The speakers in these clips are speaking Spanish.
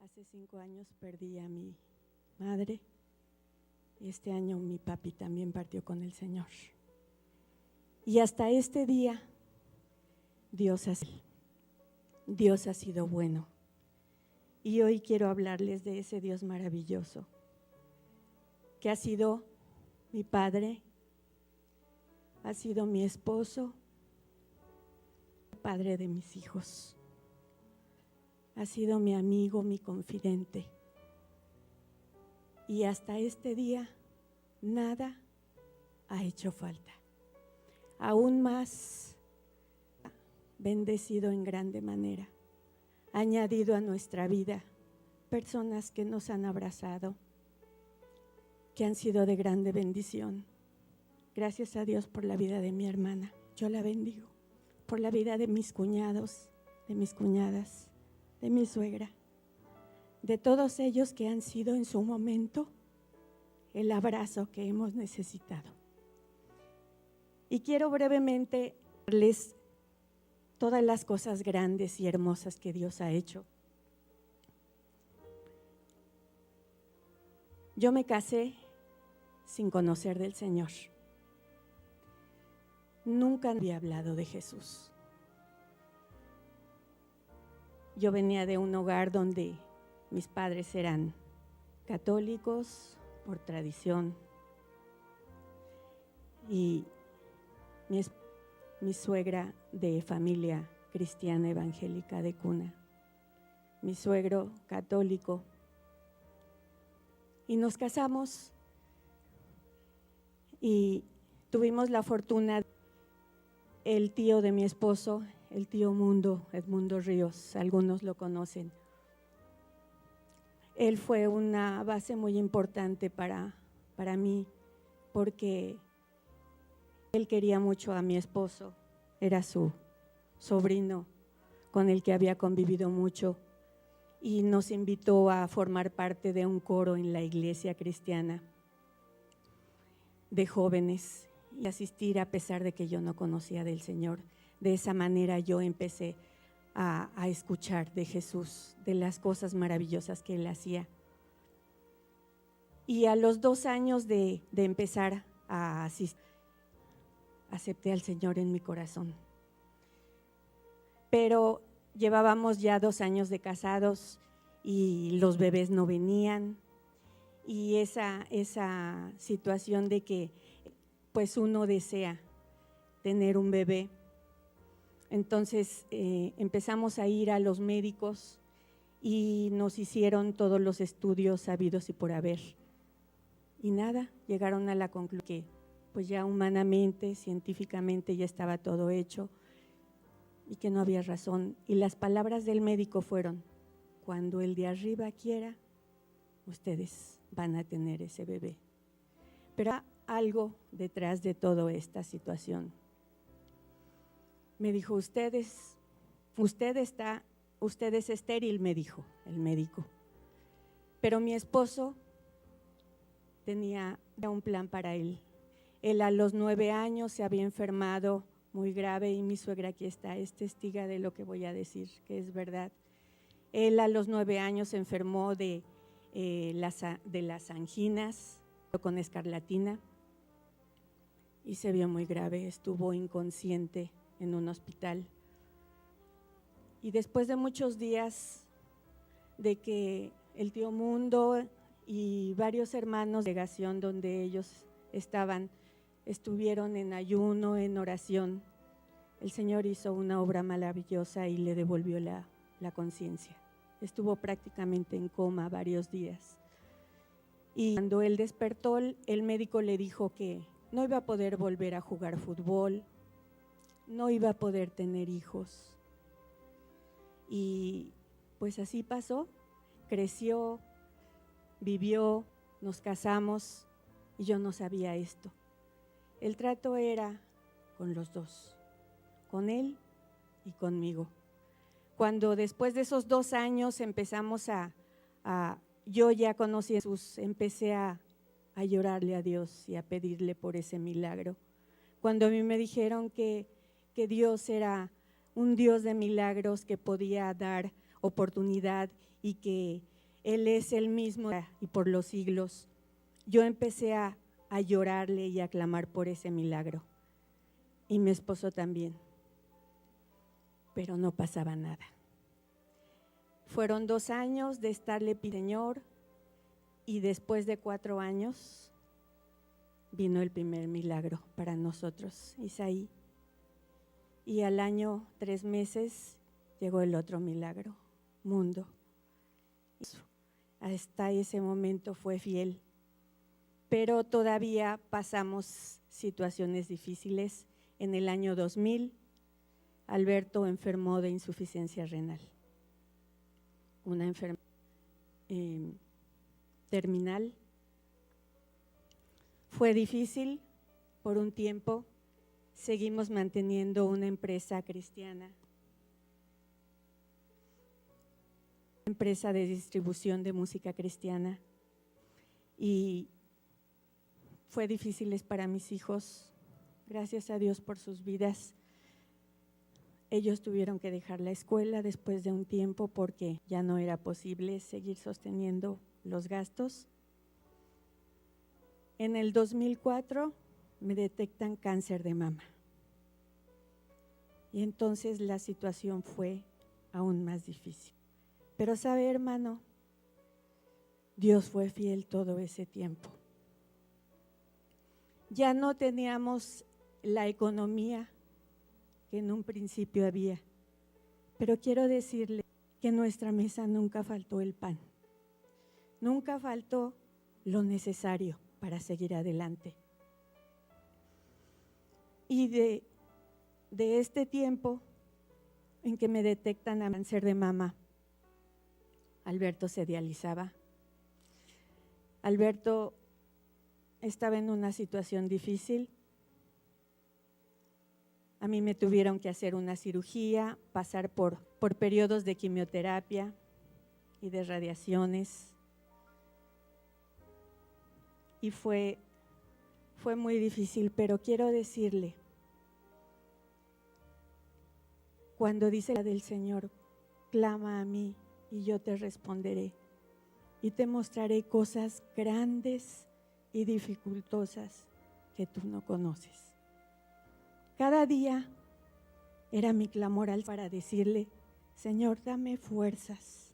Hace 5 años perdí a mi madre y este año mi papi también partió con el Señor. Y hasta este día Dios ha sido bueno. Y hoy quiero hablarles de ese Dios maravilloso que ha sido mi padre, ha sido mi esposo, padre de mis hijos, ha sido mi amigo, mi confidente. Y hasta este día nada ha hecho falta. Aún más bendecido en grande manera. Ha añadido a nuestra vida personas que nos han abrazado, que han sido de grande bendición. Gracias a Dios por la vida de mi hermana, yo la bendigo. Por la vida de mis cuñados, de mis cuñadas, de mi suegra, de todos ellos que han sido en su momento el abrazo que hemos necesitado. Y quiero brevemente darles todas las cosas grandes y hermosas que Dios ha hecho. Yo me casé sin conocer del Señor. Nunca había hablado de Jesús. Yo venía de un hogar donde mis padres eran católicos por tradición y mi suegra de familia cristiana evangélica de cuna, mi suegro católico, y nos casamos y tuvimos la fortuna. El tío de mi esposo, el tío Edmundo Ríos, algunos lo conocen. Él fue una base muy importante para mí, porque él quería mucho a mi esposo, era su sobrino con el que había convivido mucho y nos invitó a formar parte de un coro en la iglesia cristiana de jóvenes y asistir a pesar de que yo no conocía del Señor. De esa manera yo empecé a escuchar de Jesús, de las cosas maravillosas que Él hacía. Y a los 2 años de empezar a asistir, acepté al Señor en mi corazón. Pero llevábamos ya 2 años de casados y los bebés no venían. Y esa situación de que pues uno desea tener un bebé. Entonces empezamos a ir a los médicos y nos hicieron todos los estudios habidos y por haber. Y nada, llegaron a la conclusión que pues ya humanamente, científicamente ya estaba todo hecho y que no había razón. Y las palabras del médico fueron: cuando el de arriba quiera, ustedes van a tener ese bebé. Pero algo detrás de toda esta situación. Me dijo, usted es estéril, me dijo el médico. Pero mi esposo tenía un plan para él. Él a los 9 años se había enfermado muy grave y mi suegra aquí está, es testiga de lo que voy a decir, que es verdad. Él a los 9 años se enfermó de las anginas con escarlatina y se vio muy grave, estuvo inconsciente en un hospital. Y después de muchos días de que el tío Mundo y varios hermanos de delegación donde ellos estuvieron en ayuno, en oración, el Señor hizo una obra maravillosa y le devolvió la conciencia. Estuvo prácticamente en coma varios días. Y cuando él despertó, el médico le dijo que no iba a poder volver a jugar fútbol, no iba a poder tener hijos. Y pues así pasó, creció, vivió, nos casamos y yo no sabía esto. El trato era con los dos, con él y conmigo. Cuando después de esos 2 años empezamos yo ya conocí a Jesús, empecé a llorarle a Dios y a pedirle por ese milagro. Cuando a mí me dijeron que Dios era un Dios de milagros, que podía dar oportunidad y que Él es el mismo y por los siglos. Yo empecé a llorarle y a clamar por ese milagro. Y mi esposo también. Pero no pasaba nada. Fueron 2 años de estarle pidiendo, Señor, y después de 4 años vino el primer milagro para nosotros, Isaí. Y al año 3 meses llegó el otro milagro, Mundo. Hasta ese momento fue fiel, pero todavía pasamos situaciones difíciles. En el año 2000, Alberto enfermó de insuficiencia renal, una enfermedad terminal. Fue difícil por un tiempo. Seguimos manteniendo una empresa cristiana, empresa de distribución de música cristiana, y fue difícil para mis hijos. Gracias a Dios por sus vidas. Ellos tuvieron que dejar la escuela después de un tiempo porque ya no era posible seguir sosteniendo los gastos. En el 2004 me detectan cáncer de mama. Y entonces la situación fue aún más difícil. Pero sabe, hermano, Dios fue fiel todo ese tiempo. Ya no teníamos la economía que en un principio había, pero quiero decirle que en nuestra mesa nunca faltó el pan, nunca faltó lo necesario para seguir adelante. Y de este tiempo en que me detectan cáncer de mama, Alberto se dializaba. Alberto estaba en una situación difícil. A mí me tuvieron que hacer una cirugía, pasar por periodos de quimioterapia y de radiaciones. Y fue muy difícil, pero quiero decirle, cuando dice la del Señor, clama a mí y yo te responderé y te mostraré cosas grandes y dificultosas que tú no conoces. Cada día era mi clamor para decirle, Señor, dame fuerzas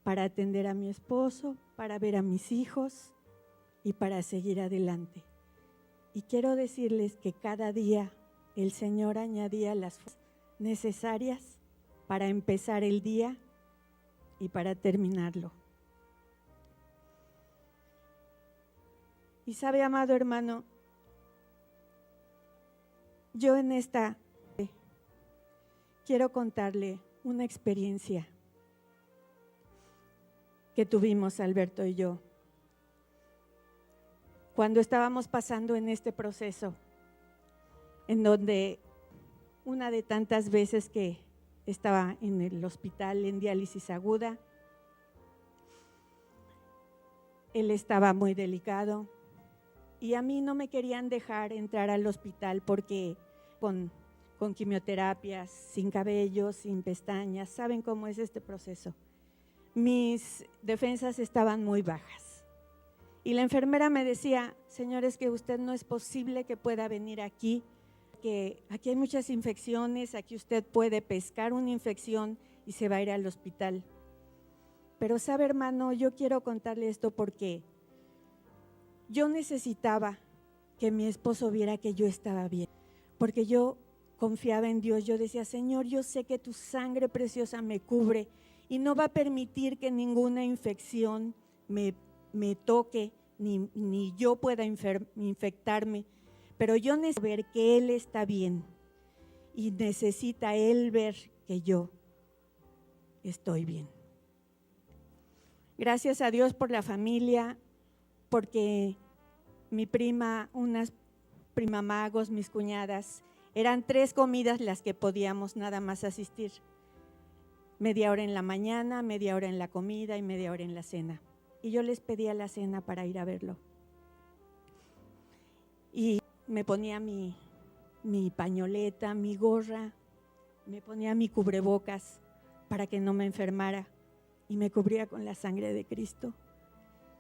para atender a mi esposo, para ver a mis hijos y para seguir adelante. Y quiero decirles que cada día el Señor añadía las fuerzas necesarias para empezar el día y para terminarlo. Y sabe, amado hermano, yo en esta quiero contarle una experiencia que tuvimos Alberto y yo cuando estábamos pasando en este proceso, en donde una de tantas veces que estaba en el hospital en diálisis aguda, él estaba muy delicado y a mí no me querían dejar entrar al hospital porque con quimioterapias, sin cabello, sin pestañas, ¿saben cómo es este proceso? Mis defensas estaban muy bajas y la enfermera me decía, señor, es que usted no es posible que pueda venir aquí, que aquí hay muchas infecciones, aquí usted puede pescar una infección y se va a ir al hospital. Pero sabe, hermano, yo quiero contarle esto porque yo necesitaba que mi esposo viera que yo estaba bien, porque yo confiaba en Dios. Yo decía, Señor, yo sé que tu sangre preciosa me cubre y no va a permitir que ninguna infección me toque, ni yo pueda infectarme, pero yo necesito ver que Él está bien y necesita Él ver que yo estoy bien. Gracias a Dios por la familia, porque mi prima, unas primamagos, mis cuñadas, eran 3 comidas las que podíamos nada más asistir. Media hora en la mañana, media hora en la comida y media hora en la cena. Y yo les pedía la cena para ir a verlo. Y me ponía mi pañoleta, mi gorra, me ponía mi cubrebocas para que no me enfermara. y me cubría con la sangre de Cristo.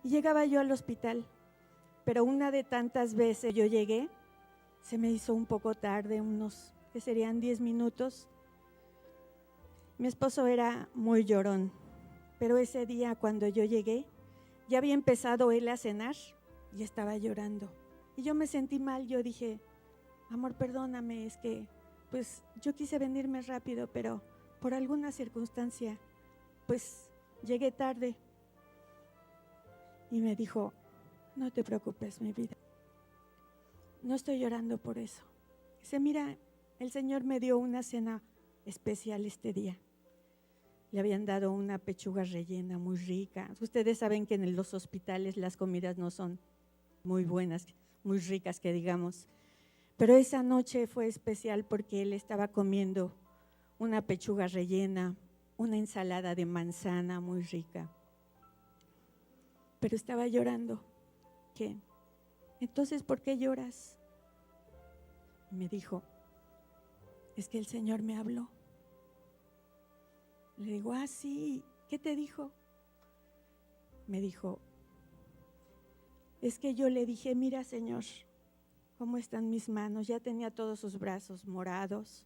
Y llegaba yo al hospital, pero una de tantas veces yo llegué, se me hizo un poco tarde, unos que serían 10 minutos. Mi esposo era muy llorón, pero ese día cuando yo llegué, ya había empezado él a cenar y estaba llorando. Y yo me sentí mal, yo dije, amor, perdóname, es que pues yo quise venirme rápido, pero por alguna circunstancia, pues llegué tarde. Y me dijo, no te preocupes, mi vida, no estoy llorando por eso. Dice, mira, el Señor me dio una cena especial este día. Le habían dado una pechuga rellena muy rica. Ustedes saben que en los hospitales las comidas no son muy buenas, muy ricas que digamos. Pero esa noche fue especial porque él estaba comiendo una pechuga rellena, una ensalada de manzana muy rica. Pero estaba llorando. ¿Qué? Entonces, ¿por qué lloras? Y me dijo, es que el Señor me habló. Le digo, sí, ¿qué te dijo? Me dijo, es que yo le dije, mira, Señor, ¿cómo están mis manos? Ya tenía todos sus brazos morados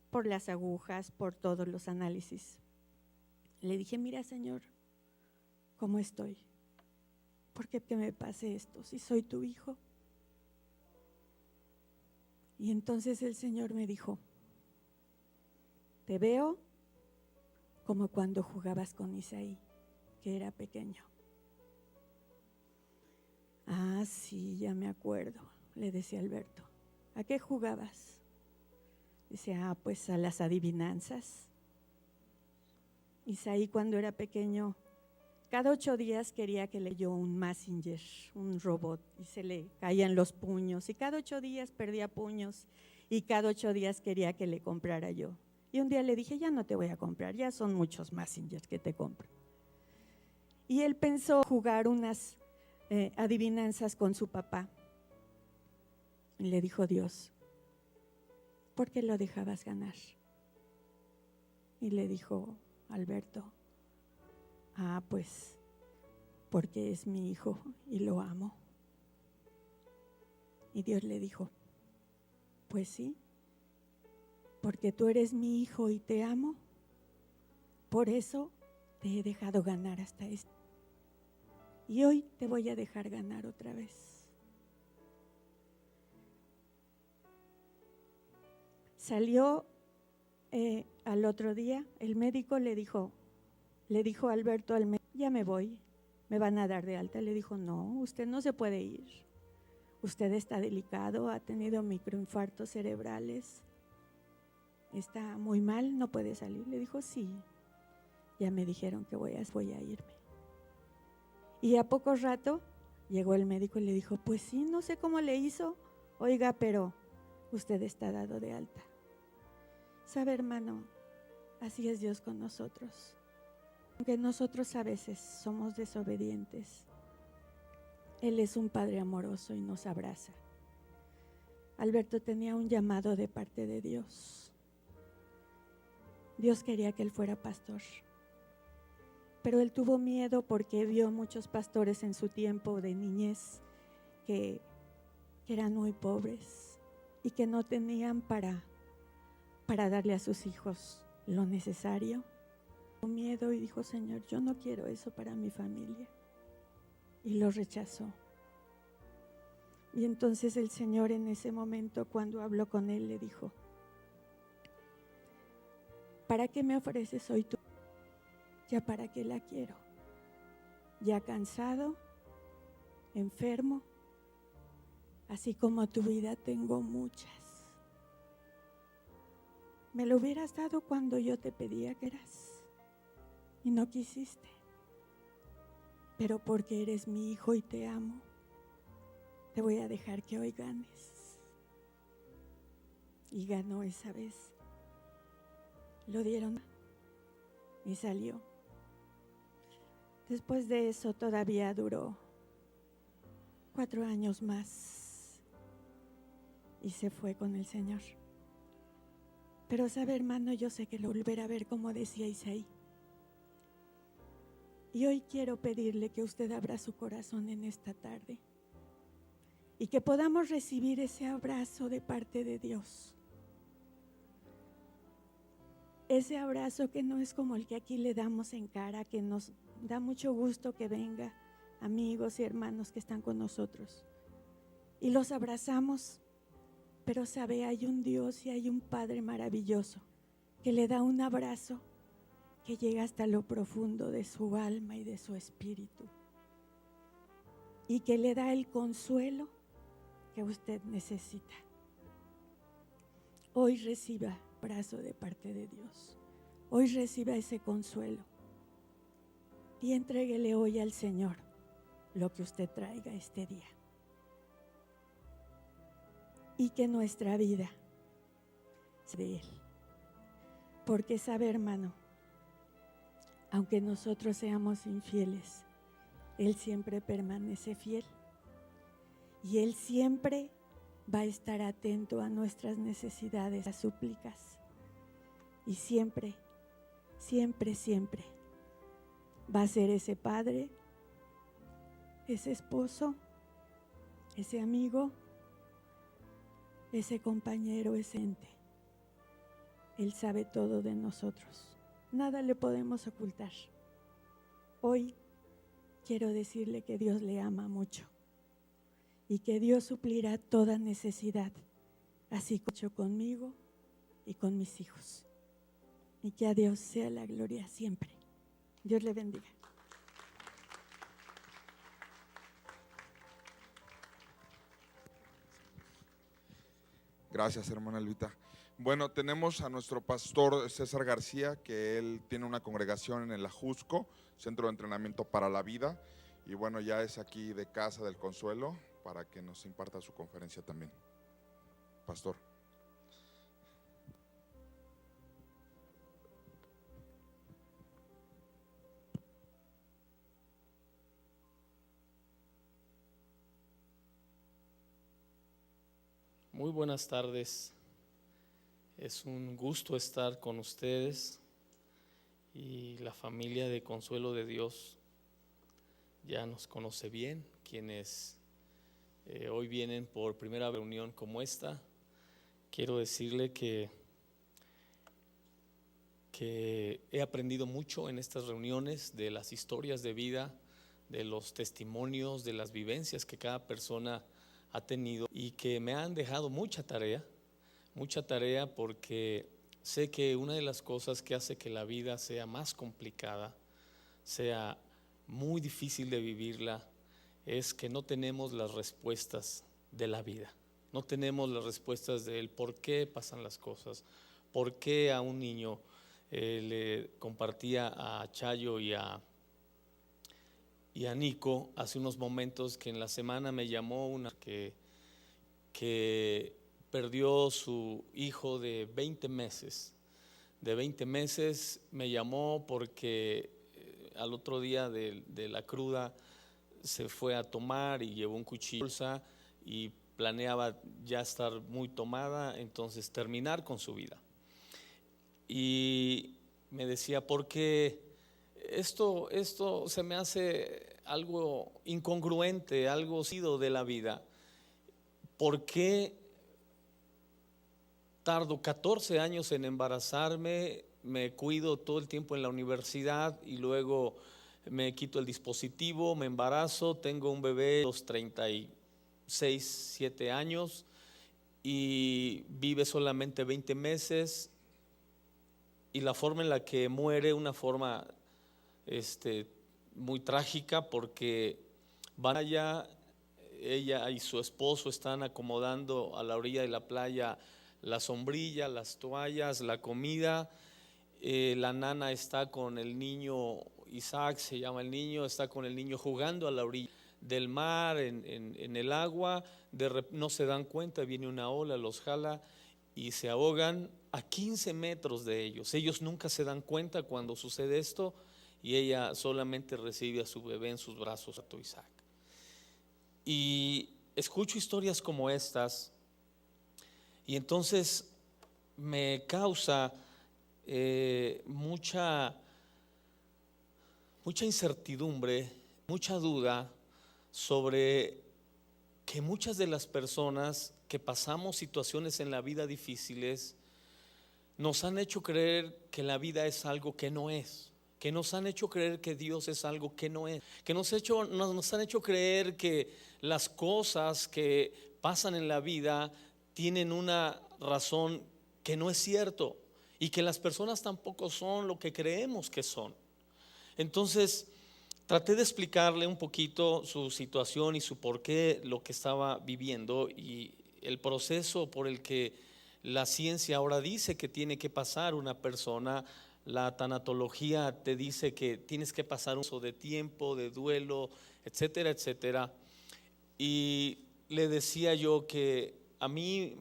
por las agujas, por todos los análisis. Le dije, mira, Señor, ¿cómo estoy? ¿Por qué que me pase esto si soy tu hijo? Y entonces el Señor me dijo, te veo como cuando jugabas con Isaí, que era pequeño. Sí, ya me acuerdo, le decía Alberto. ¿A qué jugabas? Dice, pues a las adivinanzas. Isaí cuando era pequeño, cada 8 días quería que le dio un Messenger, un robot, y se le caían los puños, y cada 8 días perdía puños, y cada 8 días quería que le comprara yo. Y un día le dije, ya no te voy a comprar, ya son muchos Messengers que te compro. Y él pensó jugar unas adivinanzas con su papá. Y le dijo Dios, ¿por qué lo dejabas ganar? Y le dijo Alberto, pues porque es mi hijo y lo amo. Y Dios le dijo, pues sí, porque tú eres mi hijo y te amo, por eso te he dejado ganar hasta esto. Y hoy te voy a dejar ganar otra vez. Salió al otro día, el médico le dijo a Alberto al médico, ya me voy, me van a dar de alta. Le dijo, no, usted no se puede ir. Usted está delicado, ha tenido microinfartos cerebrales, está muy mal, no puede salir. Le dijo, sí, ya me dijeron que voy a irme. Y a poco rato llegó el médico y le dijo, pues sí, no sé cómo le hizo, oiga, pero usted está dado de alta. ¿Sabe, hermano? Así es Dios con nosotros. Aunque nosotros a veces somos desobedientes, Él es un Padre amoroso y nos abraza. Alberto tenía un llamado de parte de Dios. Dios quería que él fuera pastor, pero él tuvo miedo porque vio muchos pastores en su tiempo de niñez que eran muy pobres y que no tenían para darle a sus hijos lo necesario. Tuvo miedo y dijo, Señor, yo no quiero eso para mi familia. Y lo rechazó. Y entonces el Señor en ese momento, cuando habló con él, le dijo, ¿para qué me ofreces hoy tú? Ya para qué la quiero. Ya cansado, enfermo, así como tu vida tengo muchas. Me lo hubieras dado cuando yo te pedía que eras y no quisiste, pero porque eres mi hijo y te amo, te voy a dejar que hoy ganes. Y ganó esa vez. Lo dieron y salió. Después de eso todavía duró 4 años más y se fue con el Señor. Pero sabe, hermano, yo sé que lo volverá a ver, como decía Isaí. Y hoy quiero pedirle que usted abra su corazón en esta tarde y que podamos recibir ese abrazo de parte de Dios. Ese abrazo que no es como el que aquí le damos en cara, que nos da mucho gusto que venga amigos y hermanos que están con nosotros. Y los abrazamos, pero sabe, hay un Dios y hay un Padre maravilloso que le da un abrazo que llega hasta lo profundo de su alma y de su espíritu, y que le da el consuelo que usted necesita. Hoy reciba abrazo de parte de Dios. Hoy reciba ese consuelo y entréguele hoy al Señor lo que usted traiga este día. Y que nuestra vida sea de Él. Porque sabe, hermano, aunque nosotros seamos infieles, Él siempre permanece fiel. Y Él siempre va a estar atento a nuestras necesidades, a súplicas. Y siempre, siempre, siempre va a ser ese padre, ese esposo, ese amigo, ese compañero, ese ente. Él sabe todo de nosotros. Nada le podemos ocultar. Hoy quiero decirle que Dios le ama mucho y que Dios suplirá toda necesidad, así como ha hecho conmigo y con mis hijos. Y que a Dios sea la gloria siempre. Dios le bendiga. Gracias, hermana Elvita. Bueno, tenemos a nuestro pastor César García, que él tiene una congregación en el Ajusco, Centro de Entrenamiento para la Vida, y bueno, ya es aquí de Casa del Consuelo para que nos imparta su conferencia también. Pastor. Muy buenas tardes. Es un gusto estar con ustedes y la familia de Consuelo de Dios ya nos conoce bien. Quienes hoy vienen por primera reunión como esta, quiero decirle que he aprendido mucho en estas reuniones de las historias de vida, de los testimonios, de las vivencias que cada persona ha tenido y que me han dejado mucha tarea porque sé que una de las cosas que hace que la vida sea más complicada, sea muy difícil de vivirla, es que no tenemos las respuestas de la vida, no tenemos las respuestas del por qué pasan las cosas, por qué a un niño le compartía a Chayo y a Nico hace unos momentos que en la semana me llamó una que perdió su hijo de 20 meses. De 20 meses me llamó porque al otro día de la cruda se fue a tomar y llevó un cuchillo y planeaba ya estar muy tomada, entonces terminar con su vida. Y me decía, porque esto se me hace algo incongruente, algo sido de la vida. ¿Por qué tardo 14 años en embarazarme? Me cuido todo el tiempo en la universidad y luego me quito el dispositivo, me embarazo, tengo un bebé de los 36, 7 años y vive solamente 20 meses y la forma en la que muere, una forma muy trágica, porque van allá, ella y su esposo están acomodando a la orilla de la playa la sombrilla, las toallas, la comida. La nana está con el niño, Isaac se llama el niño, está con el niño jugando a la orilla del mar, en el agua. No se dan cuenta, viene una ola, los jala y se ahogan a 15 metros de ellos. Ellos nunca se dan cuenta cuando sucede esto y ella solamente recibe a su bebé en sus brazos, a tu Isaac. Y escucho historias como estas y entonces me causa mucha mucha incertidumbre, mucha duda sobre que muchas de las personas que pasamos situaciones en la vida difíciles nos han hecho creer que la vida es algo que no es, que nos han hecho creer que Dios es algo que no es, que nos han hecho creer que las cosas que pasan en la vida tienen una razón que no es cierto y que las personas tampoco son lo que creemos que son. Entonces traté de explicarle un poquito su situación y su porqué, lo que estaba viviendo y el proceso por el que la ciencia ahora dice que tiene que pasar una persona. La tanatología te dice que tienes que pasar un uso de tiempo, de duelo, etcétera, etcétera. Y le decía yo que a mí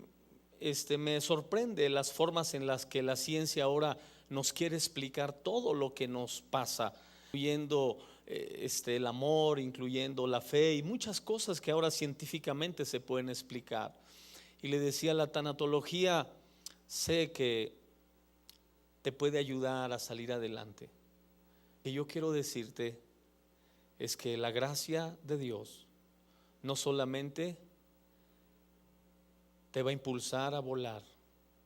me sorprende las formas en las que la ciencia ahora nos quiere explicar todo lo que nos pasa, incluyendo el amor, incluyendo la fe y muchas cosas que ahora científicamente se pueden explicar. Y le decía, la tanatología sé que te puede ayudar a salir adelante. Lo que yo quiero decirte es que la gracia de Dios no solamente te va a impulsar a volar,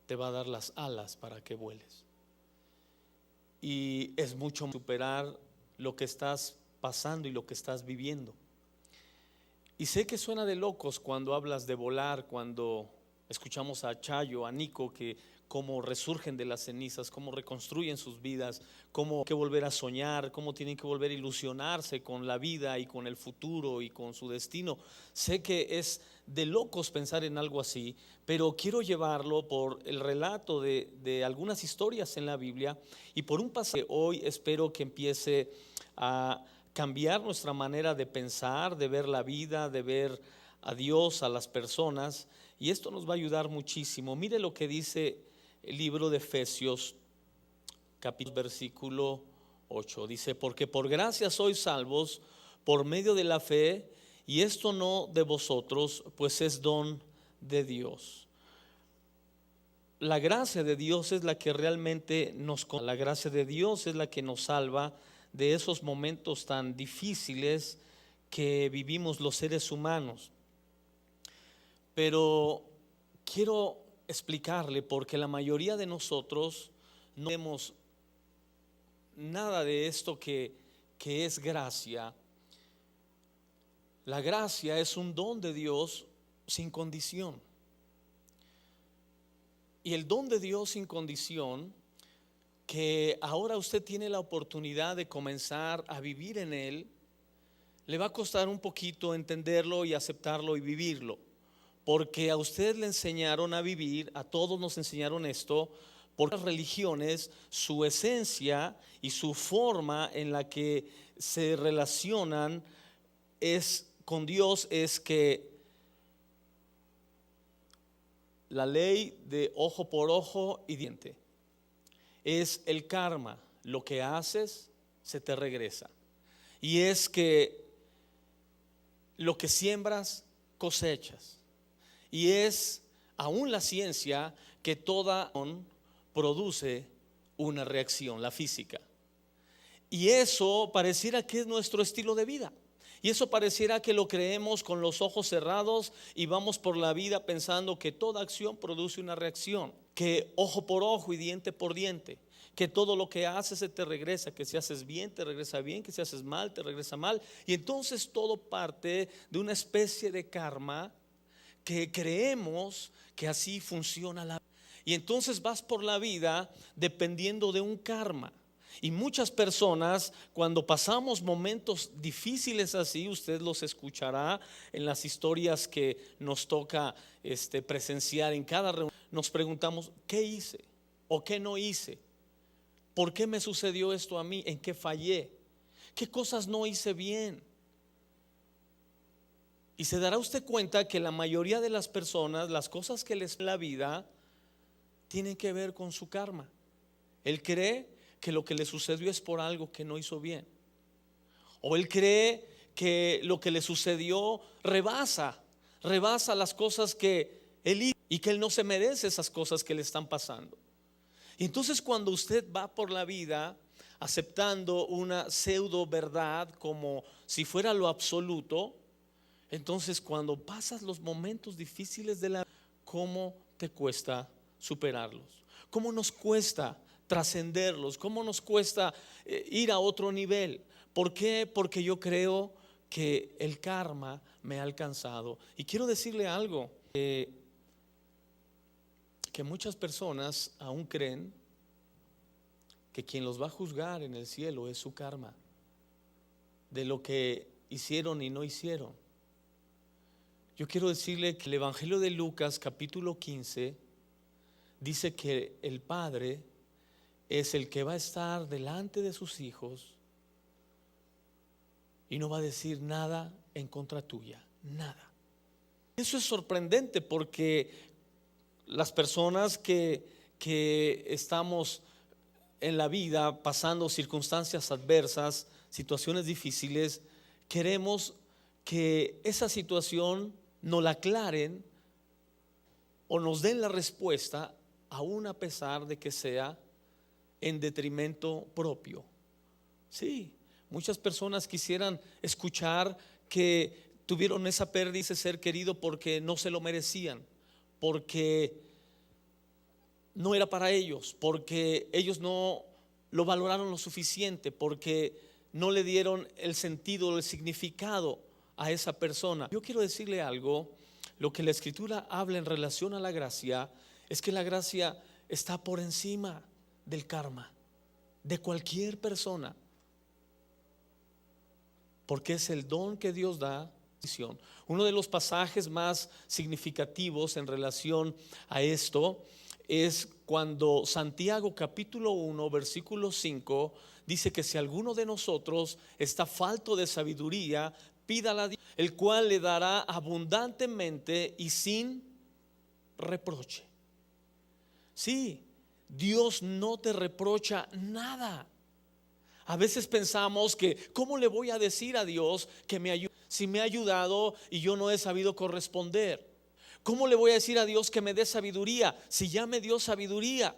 te va a dar las alas para que vueles. Y es mucho superar lo que estás pasando y lo que estás viviendo. Y sé que suena de locos cuando hablas de volar, cuando escuchamos a Chayo, a Nico, que cómo resurgen de las cenizas, cómo reconstruyen sus vidas, cómo tienen que volver a soñar, cómo tienen que volver a ilusionarse con la vida y con el futuro y con su destino. Sé que es de locos pensar en algo así, pero quiero llevarlo por el relato de algunas historias en la Biblia y por un pasaje. Hoy espero que empiece a cambiar nuestra manera de pensar, de ver la vida, de ver a Dios, a las personas, y esto nos va a ayudar muchísimo. Mire lo que dice el libro de Efesios, capítulo versículo 8. Dice: porque por gracia sois salvos por medio de la fe, y esto no de vosotros, pues es don de Dios. La gracia de Dios es la que realmente la gracia de Dios es la que nos salva de esos momentos tan difíciles que vivimos los seres humanos. Pero quiero explicarle porque la mayoría de nosotros no vemos nada de esto que es gracia. La gracia es un don de Dios sin condición. Y el don de Dios sin condición, que ahora usted tiene la oportunidad de comenzar a vivir en él, le va a costar un poquito entenderlo y aceptarlo y vivirlo, porque a usted le enseñaron a vivir, a todos nos enseñaron esto, porque las religiones, su esencia y su forma en la que se relacionan con Dios es que la ley de ojo por ojo y diente es el karma. Lo que haces se te regresa, y es que lo que siembras cosechas, y es aún la ciencia que toda produce una reacción, la física, y eso pareciera que es nuestro estilo de vida. Y eso pareciera que lo creemos con los ojos cerrados y vamos por la vida pensando que toda acción produce una reacción, que ojo por ojo y diente por diente, que todo lo que haces se te regresa, que si haces bien te regresa bien, que si haces mal te regresa mal. Y entonces todo parte de una especie de karma que creemos que así funciona la vida. Y entonces vas por la vida dependiendo de un karma. Y muchas personas, cuando pasamos momentos difíciles así, usted los escuchará en las historias que nos toca presenciar en cada reunión, nos preguntamos: ¿qué hice o qué no hice? ¿Por qué me sucedió esto a mí? ¿En qué fallé? ¿Qué cosas no hice bien? Y se dará usted cuenta que la mayoría de las personas, las cosas que les da la vida tienen que ver con su karma. Él cree que lo que le sucedió es por algo que no hizo bien, o él cree que lo que le sucedió rebasa las cosas que él hizo y que él no se merece esas cosas que le están pasando. Y entonces cuando usted va por la vida aceptando una pseudo verdad como si fuera lo absoluto, entonces cuando pasas los momentos difíciles de la vida, ¿cómo te cuesta superarlos? ¿Cómo nos cuesta trascenderlos? ¿Cómo nos cuesta ir a otro nivel? ¿Por qué? Porque yo creo que el karma me ha alcanzado. Y quiero decirle algo, que muchas personas aún creen que quien los va a juzgar en el cielo es su karma, de lo que hicieron y no hicieron. Yo quiero decirle que el Evangelio de Lucas capítulo 15 dice que el Padre es el que va a estar delante de sus hijos y no va a decir nada en contra tuya, nada. Eso es sorprendente porque las personas que estamos en la vida pasando circunstancias adversas, situaciones difíciles, queremos que esa situación nos la aclaren o nos den la respuesta, aún a pesar de que sea en detrimento propio. Sí, muchas personas quisieran escuchar que tuvieron esa pérdida, ese ser querido, porque no se lo merecían, porque no era para ellos, porque ellos no lo valoraron lo suficiente, porque no le dieron el sentido, el significado a esa persona. Yo quiero decirle algo, lo que la Escritura habla en relación a la gracia es que la gracia está por encima del karma de cualquier persona, porque es el don que Dios da. Uno de los pasajes más significativos en relación a esto es cuando Santiago capítulo 1 versículo 5 dice que si alguno de nosotros está falto de sabiduría, pídala a Dios, el cual le dará abundantemente y sin reproche. Sí, Dios no te reprocha nada. A veces pensamos que ¿cómo le voy a decir a Dios que me ayude si me ha ayudado y yo no he sabido corresponder? ¿Cómo le voy a decir a Dios que me dé sabiduría si ya me dio sabiduría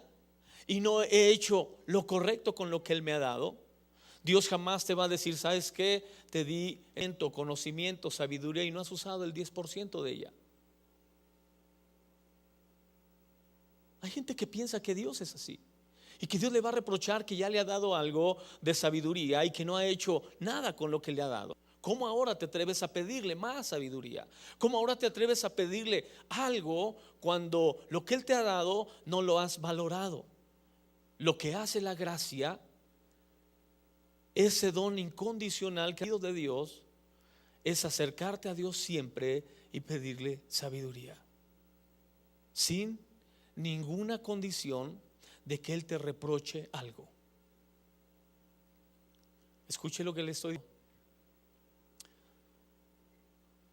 y no he hecho lo correcto con lo que Él me ha dado? Dios jamás te va a decir, ¿sabes qué? Te di conocimiento, sabiduría y no has usado el 10% de ella. Hay gente que piensa que Dios es así y que Dios le va a reprochar que ya le ha dado algo de sabiduría y que no ha hecho nada con lo que le ha dado. ¿Cómo ahora te atreves a pedirle más sabiduría? ¿Cómo ahora te atreves a pedirle algo cuando lo que Él te ha dado no lo has valorado? Lo que hace la gracia, ese don incondicional que ha sido de Dios, es acercarte a Dios siempre y pedirle sabiduría, sin ninguna condición de que Él te reproche algo. Escuche lo que le estoy diciendo.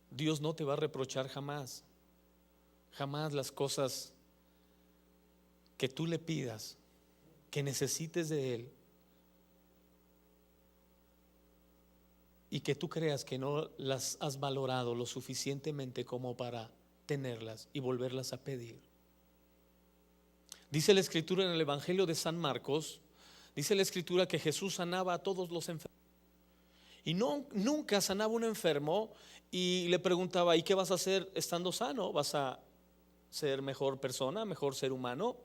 Dios no te va a reprochar jamás, jamás las cosas que tú le pidas, que necesites de Él y que tú creas que no las has valorado lo suficientemente como para tenerlas y volverlas a pedir. Dice la Escritura en el Evangelio de San Marcos, dice la Escritura que Jesús sanaba a todos los enfermos. Y nunca sanaba un enfermo y le preguntaba, ¿y qué vas a hacer estando sano? ¿Vas a ser mejor persona, mejor ser humano?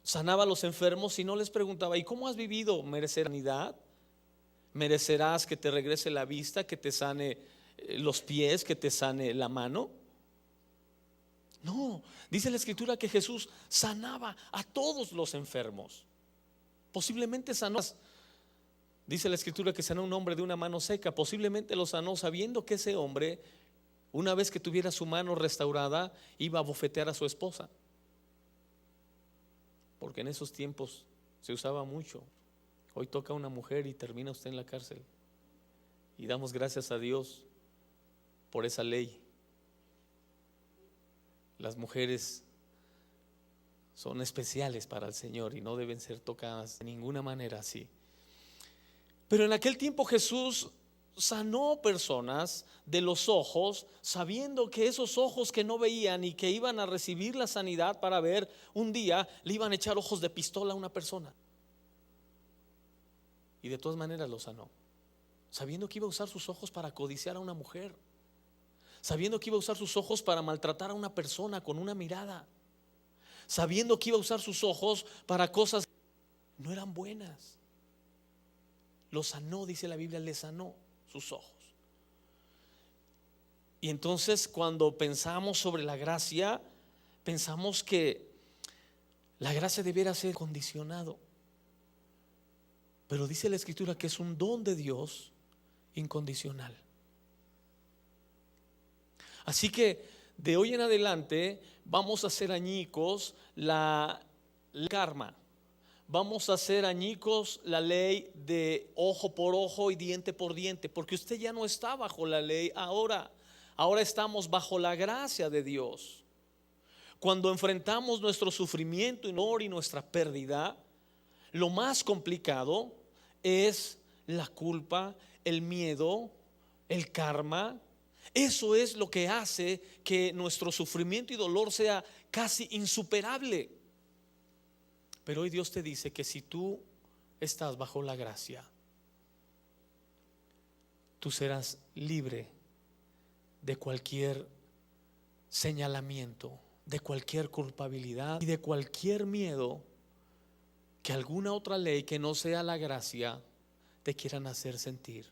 Sanaba a los enfermos y no les preguntaba, ¿y cómo has vivido? ¿Merecerás sanidad? ¿Merecerás que te regrese la vista, que te sane los pies, que te sane la mano? No, dice la Escritura que Jesús sanaba a todos los enfermos. Posiblemente sanó. Dice la Escritura que sanó a un hombre de una mano seca. Posiblemente lo sanó sabiendo que ese hombre, una vez que tuviera su mano restaurada, iba a bofetear a su esposa, porque en esos tiempos se usaba mucho. Hoy toca a una mujer y termina usted en la cárcel. Y damos gracias a Dios por esa ley. Las mujeres son especiales para el Señor y no deben ser tocadas de ninguna manera así. Pero en aquel tiempo Jesús sanó personas de los ojos, sabiendo que esos ojos que no veían y que iban a recibir la sanidad para ver, un día le iban a echar ojos de pistola a una persona. y de todas maneras lo sanó, sabiendo que iba a usar sus ojos para codiciar a una mujer, sabiendo que iba a usar sus ojos para maltratar a una persona con una mirada, sabiendo que iba a usar sus ojos para cosas que no eran buenas. Lo sanó, dice la Biblia, le sanó sus ojos. Y entonces cuando pensamos sobre la gracia, pensamos que la gracia debiera ser condicionado, pero dice la Escritura que es un don de Dios incondicional. Así que de hoy en adelante vamos a hacer añicos el karma. Vamos a hacer añicos la ley de ojo por ojo y diente por diente, porque usted ya no está bajo la ley ahora estamos bajo la gracia de Dios. Cuando enfrentamos nuestro sufrimiento y nuestra pérdida, lo más complicado es la culpa, el miedo, el karma. Eso es lo que hace que nuestro sufrimiento y dolor sea casi insuperable. Pero hoy Dios te dice que si tú estás bajo la gracia, tú serás libre de cualquier señalamiento, de cualquier culpabilidad y de cualquier miedo que alguna otra ley que no sea la gracia te quieran hacer sentir.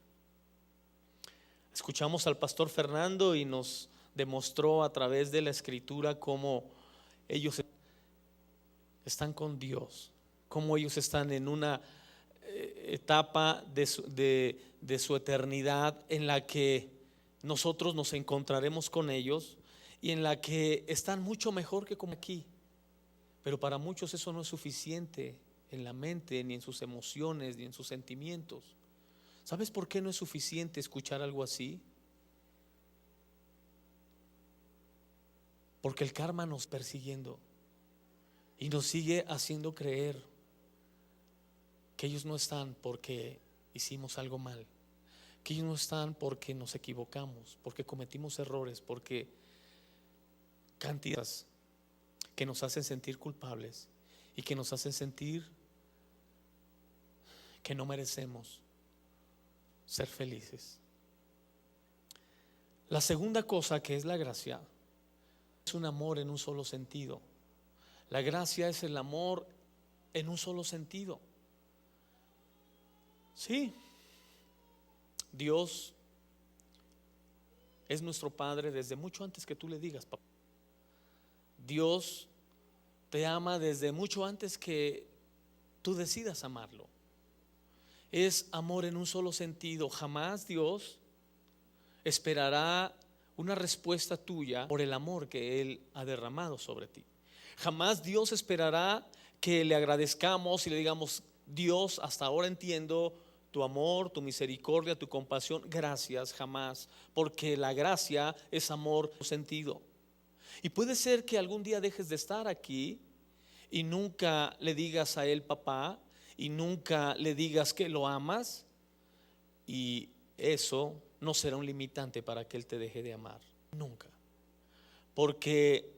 Escuchamos al pastor Fernando y nos demostró a través de la Escritura cómo ellos están con Dios, cómo ellos están en una etapa de su eternidad en la que nosotros nos encontraremos con ellos y en la que están mucho mejor que como aquí. Pero para muchos eso no es suficiente en la mente, ni en sus emociones, ni en sus sentimientos. ¿Sabes por qué no es suficiente escuchar algo así? Porque el karma nos persiguiendo y nos sigue haciendo creer que ellos no están porque hicimos algo mal, que ellos no están porque nos equivocamos, porque cometimos errores, porque cantidades que nos hacen sentir culpables y que nos hacen sentir que no merecemos ser felices. La segunda cosa, que es la gracia, es un amor en un solo sentido. La gracia es el amor en un solo sentido. Sí, Dios es nuestro Padre desde mucho antes que tú le digas, papá. Dios te ama desde mucho antes que tú decidas amarlo. Es amor en un solo sentido. Jamás Dios esperará una respuesta tuya por el amor que Él ha derramado sobre ti. Jamás Dios esperará que le agradezcamos y le digamos: Dios, hasta ahora entiendo tu amor, tu misericordia, tu compasión, gracias. Jamás, porque la gracia es amor en sentido. Y puede ser que algún día dejes de estar aquí y nunca le digas a Él papá, y nunca le digas que lo amas, y eso no será un limitante para que Él te deje de amar, nunca. Porque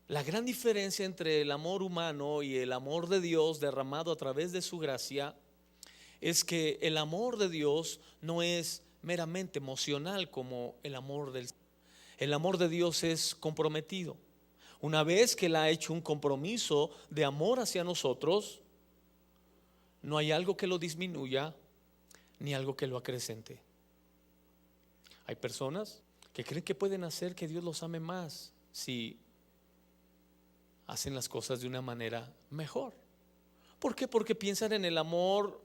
la gran diferencia entre el amor humano y el amor de Dios derramado a través de su gracia es que el amor de Dios no es meramente emocional como el amor del... El amor de Dios es comprometido. Una vez que Él ha hecho un compromiso de amor hacia nosotros, no hay algo que lo disminuya ni algo que lo acrecente. Hay personas que creen que pueden hacer que Dios los ame más si hacen las cosas de una manera mejor. ¿Por qué? Porque piensan en el amor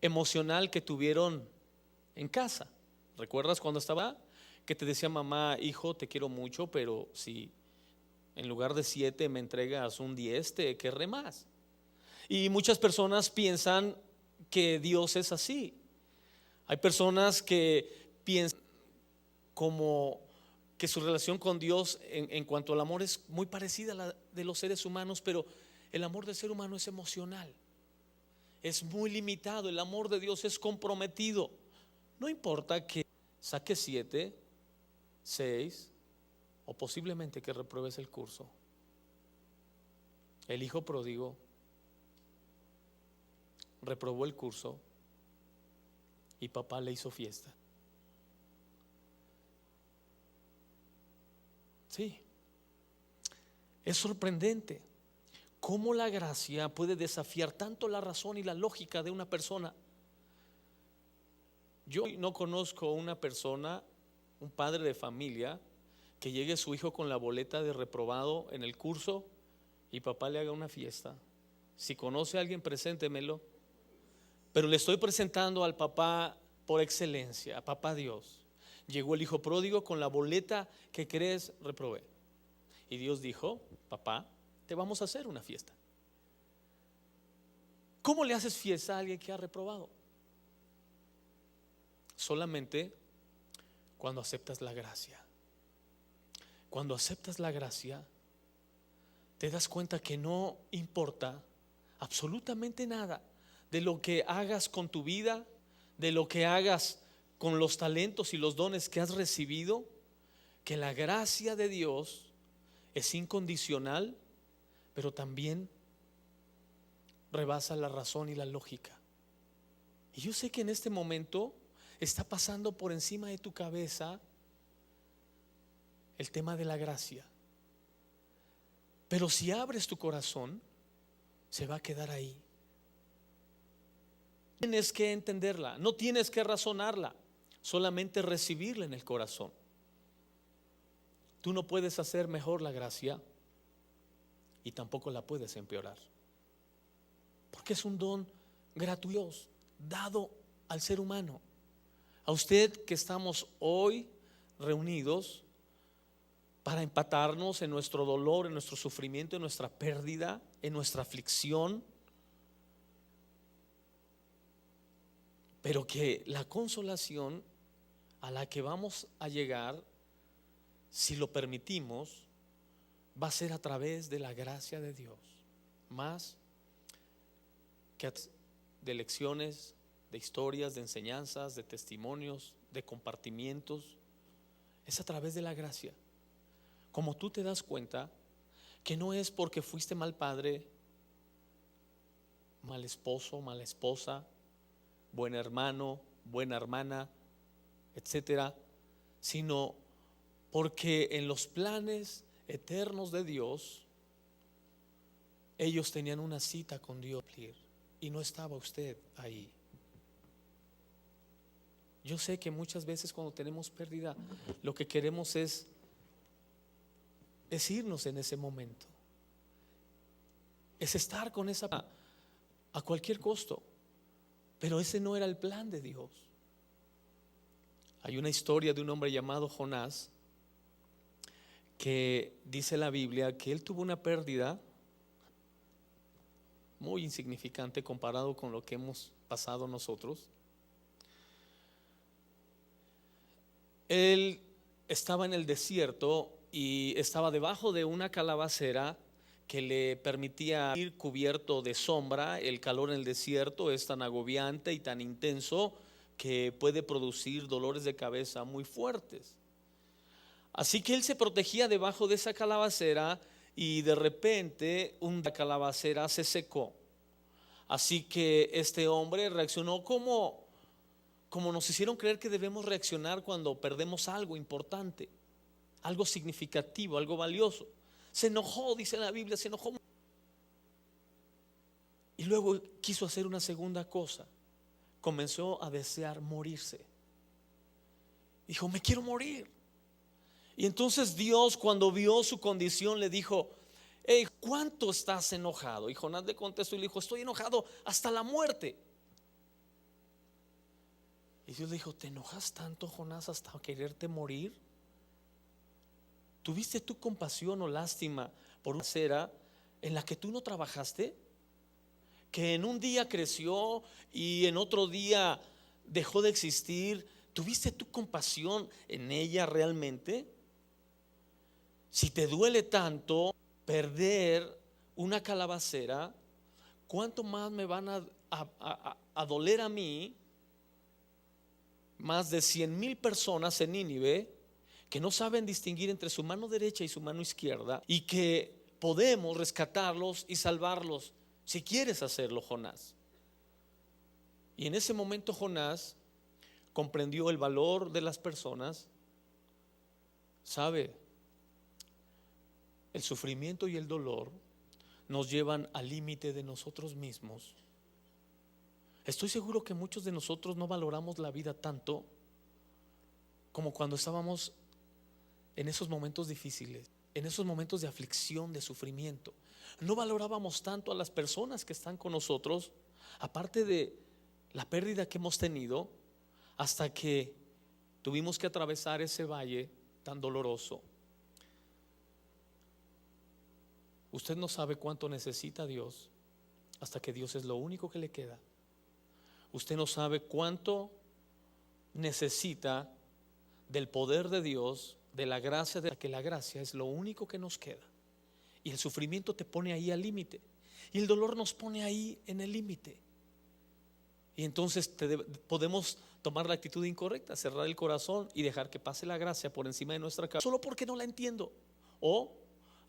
emocional que tuvieron en casa. ¿Recuerdas cuando estaba? Que te decía mamá: hijo, te quiero mucho, pero si en lugar de 7 me entregas un 10, te querré más. Y muchas personas piensan que Dios es así. Hay personas que piensan como que su relación con Dios en cuanto al amor es muy parecida a la de los seres humanos, pero el amor del ser humano es emocional, es muy limitado. El amor de Dios es comprometido. No importa que saques 7, 6 o posiblemente que repruebes el curso. El hijo pródigo reprobó el curso y papá le hizo fiesta. Sí, es sorprendente cómo la gracia puede desafiar tanto la razón y la lógica de una persona. Yo no conozco una persona, un padre de familia, que llegue su hijo con la boleta de reprobado en el curso y papá le haga una fiesta. Si conoce a alguien, preséntemelo. Pero le estoy presentando al papá por excelencia, a papá Dios. Llegó el hijo pródigo con la boleta que crees reprobé. Y Dios dijo: papá, te vamos a hacer una fiesta. ¿Cómo le haces fiesta a alguien que ha reprobado? Solamente cuando aceptas la gracia. Cuando aceptas la gracia, te das cuenta que no importa absolutamente nada de lo que hagas con tu vida, de lo que hagas con los talentos y los dones que has recibido, que la gracia de Dios es incondicional, pero también rebasa la razón y la lógica. Y yo sé que en este momento está pasando por encima de tu cabeza el tema de la gracia, pero si abres tu corazón, se va a quedar ahí. Tienes que entenderla, no tienes que razonarla, solamente recibirla en el corazón. Tú no puedes hacer mejor la gracia y tampoco la puedes empeorar, porque es un don gratuito dado al ser humano. A usted que estamos hoy reunidos para empatarnos en nuestro dolor, en nuestro sufrimiento, en nuestra pérdida, en nuestra aflicción, pero que la consolación a la que vamos a llegar, si lo permitimos, va a ser a través de la gracia de Dios, más que de lecciones, de historias, de enseñanzas, de testimonios, de compartimientos. Es a través de la gracia. Como tú te das cuenta que no es porque fuiste mal padre, mal esposo, mala esposa, buen hermano, buena hermana, etcétera, sino porque en los planes eternos de Dios ellos tenían una cita con Dios y no estaba usted ahí. Yo sé que muchas veces cuando tenemos pérdida, lo que queremos es irnos en ese momento, es estar con esa a cualquier costo, pero ese no era el plan de Dios. Hay una historia de un hombre llamado Jonás, que dice la Biblia que él tuvo una pérdida muy insignificante comparado con lo que hemos pasado nosotros. Él estaba en el desierto y estaba debajo de una calabacera que le permitía ir cubierto de sombra. El calor en el desierto es tan agobiante y tan intenso que puede producir dolores de cabeza muy fuertes. Así que él se protegía debajo de esa calabacera y de repente una calabacera se secó. Así que este hombre reaccionó como nos hicieron creer que debemos reaccionar cuando perdemos algo importante, algo significativo, algo valioso. Se enojó, dice la Biblia, se enojó. Y luego quiso hacer una segunda cosa. Comenzó a desear morirse. Dijo: me quiero morir. Y entonces Dios, cuando vio su condición, le dijo: hey, ¿cuánto estás enojado? Y Jonás le contestó y le dijo: estoy enojado hasta la muerte. Y Dios le dijo: ¿te enojas tanto, Jonás, hasta quererte morir? ¿Tuviste tu compasión o lástima por una cera en la que tú no trabajaste? Que en un día creció y en otro día dejó de existir. ¿Tuviste tu compasión en ella realmente? Si te duele tanto perder una calabacera, ¿cuánto más me van a doler a mí? Más de 100,000 personas en Nínive que no saben distinguir entre su mano derecha y su mano izquierda, y que podemos rescatarlos y salvarlos si quieres hacerlo, Jonás. Y en ese momento Jonás comprendió el valor de las personas, sabe, el sufrimiento y el dolor nos llevan al límite de nosotros mismos. Estoy seguro que muchos de nosotros no valoramos la vida tanto como cuando estábamos en esos momentos difíciles, en esos momentos de aflicción, de sufrimiento. No valorábamos tanto a las personas que están con nosotros, aparte de la pérdida que hemos tenido, hasta que tuvimos que atravesar ese valle tan doloroso. Usted no sabe cuánto necesita a Dios hasta que Dios es lo único que le queda. Usted no sabe cuánto necesita del poder de Dios, de la gracia, de que la gracia es lo único que nos queda. Y el sufrimiento te pone ahí al límite, y el dolor nos pone ahí en el límite. Y entonces podemos tomar la actitud incorrecta, cerrar el corazón y dejar que pase la gracia por encima de nuestra cabeza, solo porque no la entiendo. O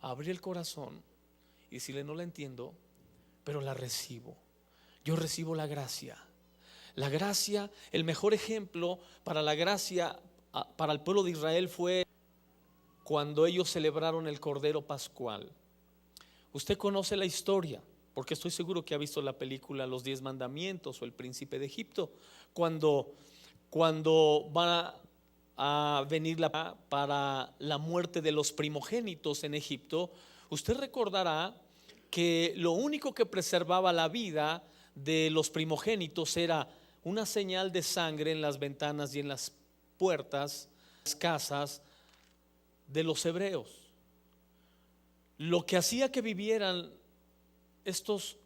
abrir el corazón y decirle: no la entiendo, pero la recibo. Yo recibo la gracia. La gracia, el mejor ejemplo para la gracia para el pueblo de Israel fue cuando ellos celebraron el Cordero Pascual. Usted conoce la historia, porque estoy seguro que ha visto la película Los 10 Mandamientos o El Príncipe de Egipto, cuando va a venir para la muerte de los primogénitos en Egipto. Usted recordará que lo único que preservaba la vida de los primogénitos era una señal de sangre en las ventanas y en las puertas, las casas de los hebreos. Lo que hacía que vivieran estos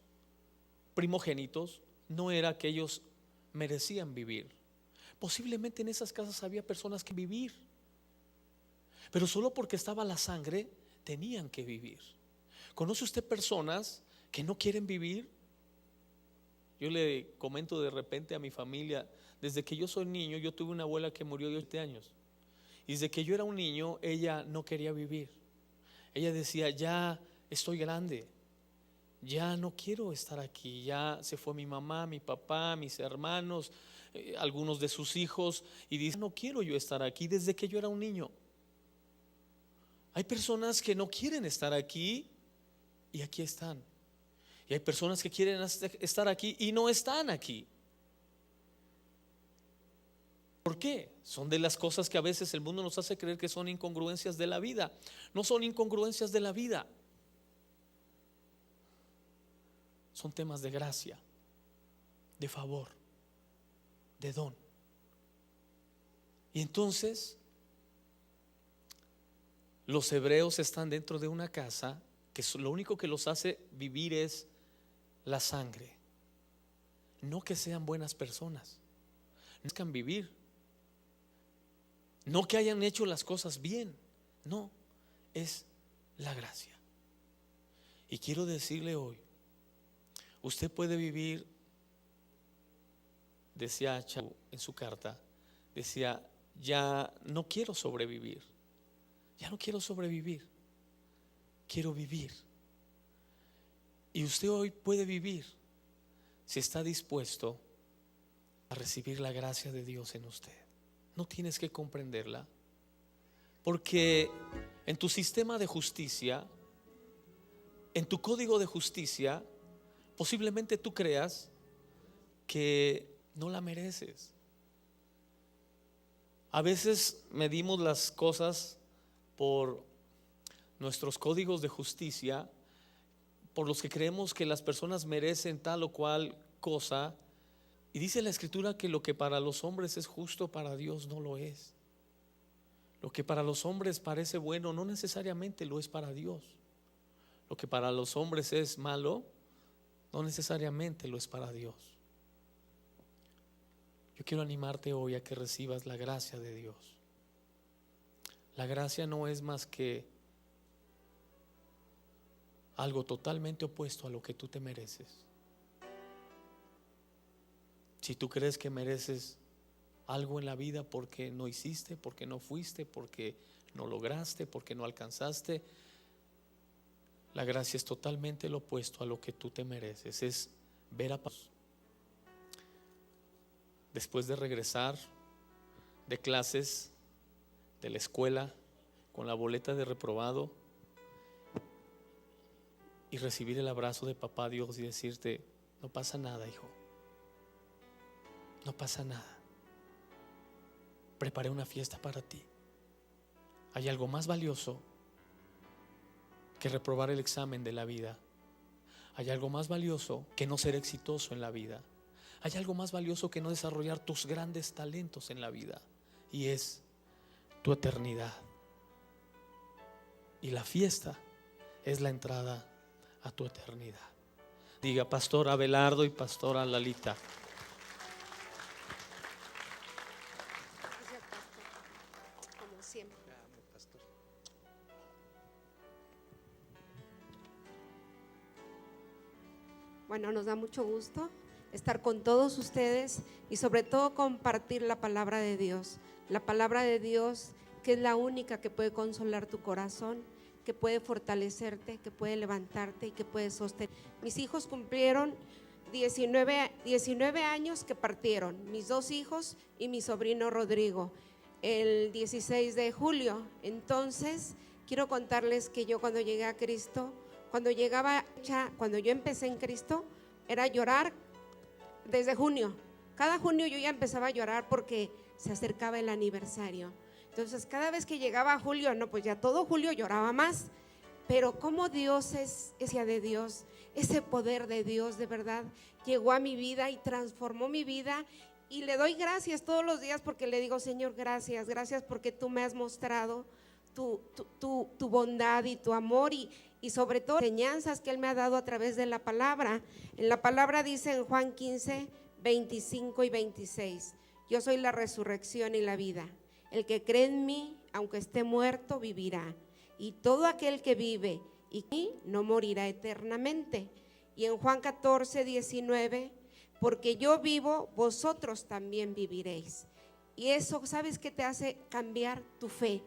primogénitos no era que ellos merecían vivir. Posiblemente en esas casas había personas que vivir, pero solo porque estaba la sangre tenían que vivir. ¿Conoce usted personas que no quieren vivir? Yo le comento de repente a mi familia: desde que yo soy niño, yo tuve una abuela que murió de 8 años, y desde que yo era un niño ella no quería vivir. Ella decía: ya estoy grande, ya no quiero estar aquí, ya se fue mi mamá, mi papá, mis hermanos, algunos de sus hijos, y dice: no quiero yo estar aquí desde que yo era un niño. Hay personas que no quieren estar aquí y aquí están. Y hay personas que quieren estar aquí y no están aquí. ¿Por qué? Son de las cosas que a veces el mundo nos hace creer que son incongruencias de la vida. No son incongruencias de la vida. Son temas de gracia, de favor, de don. Y entonces los hebreos están dentro de una casa que lo único que los hace vivir es la sangre. No que sean buenas personas, no que vivir, no que hayan hecho las cosas bien, no, es la gracia. Y quiero decirle hoy: usted puede vivir, decía Chau en su carta, decía: ya no quiero sobrevivir, ya no quiero sobrevivir, quiero vivir. Y usted hoy puede vivir si está dispuesto a recibir la gracia de Dios en usted. No tienes que comprenderla, porque en tu sistema de justicia, en tu código de justicia, posiblemente tú creas que no la mereces. A veces medimos las cosas por nuestros códigos de justicia, por los que creemos que las personas merecen tal o cual cosa. Y dice la Escritura que lo que para los hombres es justo, para Dios no lo es. Lo que para los hombres parece bueno no necesariamente lo es para Dios. Lo que para los hombres es malo no necesariamente lo es para Dios. Yo quiero animarte hoy a que recibas la gracia de Dios. La gracia no es más que algo totalmente opuesto a lo que tú te mereces. Si tú crees que mereces algo en la vida porque no hiciste, porque no fuiste, porque no lograste, porque no alcanzaste, la gracia es totalmente lo opuesto a lo que tú te mereces. Es ver a Dios. Después de regresar de clases, de la escuela, con la boleta de reprobado, y recibir el abrazo de papá Dios y decirte: no pasa nada, hijo, no pasa nada, preparé una fiesta para ti. Hay algo más valioso que reprobar el examen de la vida. Hay algo más valioso que no ser exitoso en la vida. Hay algo más valioso que no desarrollar tus grandes talentos en la vida, y es tu eternidad. Y la fiesta es la entrada a tu eternidad. Diga: Pastor Abelardo y Pastora Lalita. Gracias, pastor, como siempre. Bueno, nos da mucho gusto estar con todos ustedes y sobre todo compartir la palabra de Dios. La palabra de Dios, que es la única que puede consolar tu corazón, que puede fortalecerte, que puede levantarte y que puede sostener. Mis hijos cumplieron 19 años que partieron, mis 2 hijos y mi sobrino Rodrigo, el 16 de julio. Entonces, quiero contarles que yo cuando llegué a Cristo, cuando yo empecé en Cristo, era llorar desde junio. Cada junio yo ya empezaba a llorar porque se acercaba el aniversario. Entonces cada vez que llegaba julio, no, pues ya todo julio lloraba más. Pero como Dios es ese de Dios, ese poder de Dios de verdad llegó a mi vida y transformó mi vida. Y le doy gracias todos los días porque le digo: Señor, gracias, gracias porque tú me has mostrado tu bondad y tu amor y sobre todo enseñanzas que Él me ha dado a través de la palabra. En la palabra dice en Juan 15, 25 y 26: yo soy la resurrección y la vida. El que cree en mí, aunque esté muerto, vivirá. Y todo aquel que vive y no morirá eternamente. Y en Juan 14, 19: porque yo vivo, vosotros también viviréis. Y eso, ¿sabes qué te hace cambiar tu fe?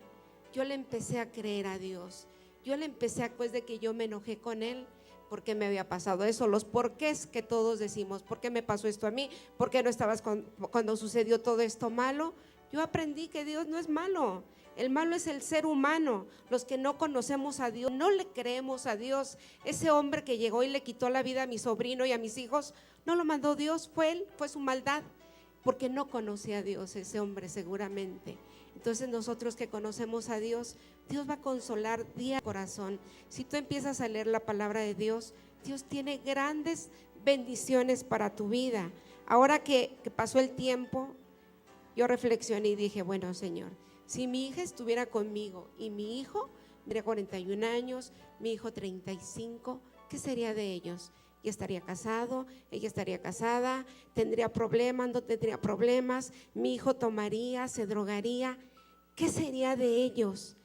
Yo le empecé a creer a Dios. Yo le empecé después de que yo me enojé con Él, porque me había pasado eso, los porqués que todos decimos: ¿por qué me pasó esto a mí? ¿Por qué no estabas cuando sucedió todo esto malo? Yo aprendí que Dios no es malo. El malo es el ser humano, los que no conocemos a Dios, no le creemos a Dios. Ese hombre que llegó y le quitó la vida a mi sobrino y a mis hijos, no lo mandó Dios, fue él, fue su maldad, porque no conocía a Dios ese hombre seguramente. Entonces nosotros que conocemos a Dios, Dios va a consolar día a corazón. Si tú empiezas a leer la palabra de Dios, Dios tiene grandes bendiciones para tu vida. Ahora que pasó el tiempo, yo reflexioné y dije: bueno, Señor, si mi hija estuviera conmigo y mi hijo tendría 41 años, mi hijo 35, ¿qué sería de ellos? Ya estaría casado, ella estaría casada, tendría problemas, no tendría problemas, mi hijo tomaría, se drogaría, ¿qué sería de ellos?